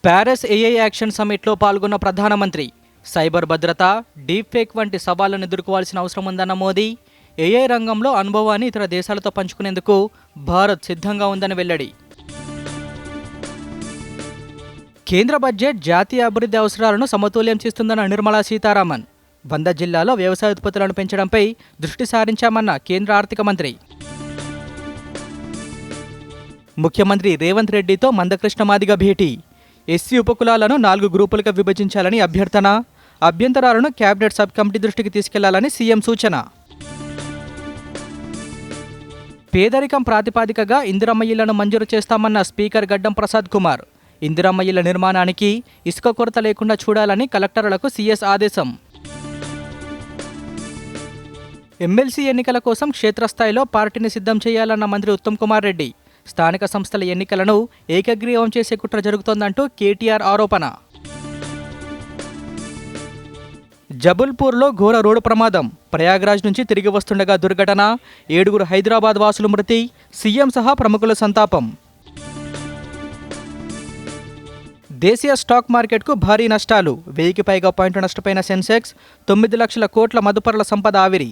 Paris AI action సమ్మిట్లో పాల్గొన్న ప్రధానమంత్రి cyber భద్రత, డీప్ ఫేక్ వంటి సవాళ్లను ఎదుర్కోవాల్సిన అవసరం ఉందన్న మోదీ, ఏఐ రంగంలో అనుభవాన్ని ఇతర దేశాలతో పంచుకునేందుకు భారత్ సిద్ధంగా ఉందని వెల్లడి. కేంద్ర బడ్జెట్ జాతీయ అభివృద్ధి అవసరాలను సమతుల్యం చేస్తుందన్న నిర్మలా సీతారామన్. 100 జిల్లాల్లో వ్యవసాయ ఉత్పత్తులను పెంచడంపై దృష్టి సారించామన్న కేంద్ర ఆర్థిక మంత్రి. ముఖ్యమంత్రి రేవంత్ రెడ్డితో మందకృష్ణ మాదిగ భేటీ. ఎస్సీ ఉపకులాలను 4 గ్రూపులుగా విభజించాలని అభ్యర్థన. అభ్యంతరాలను కేబినెట్ సబ్ కమిటీ దృష్టికి తీసుకెళ్లాలని సీఎం సూచన. పేదరికం ప్రాతిపాదికగా ఇందిరమ్మ ఇళ్లను మంజూరు చేస్తామన్న స్పీకర్ గడ్డం ప్రసాద్ కుమార్. ఇందిరమ్మ ఇళ్ల నిర్మాణానికి ఇసుక కొరత లేకుండా చూడాలని కలెక్టర్లకు సీఎస్ ఆదేశం. ఎమ్మెల్సీ ఎన్నికల కోసం క్షేత్రస్థాయిలో పార్టీని సిద్ధం చేయాలన్న మంత్రి ఉత్తమ్ కుమార్ రెడ్డి. స్థానిక సంస్థల ఎన్నికలను ఏకగ్రీవం చేసే కుట్ర జరుగుతోందంటూ కేటీఆర్ ఆరోపణ. జబల్పూర్లో ఘోర రోడ్డు ప్రమాదం. ప్రయాగ్రాజ్ నుంచి తిరిగి వస్తుండగా దుర్ఘటన. 7 హైదరాబాద్ వాసులు మృతి. సీఎం సహా ప్రముఖుల సంతాపం. దేశీయ స్టాక్ మార్కెట్కు భారీ నష్టాలు. 1000కి పైగా పాయింట్లు నష్టపోయిన సెన్సెక్స్. 9 లక్షల కోట్ల మదుపరుల సంపద ఆవిరి.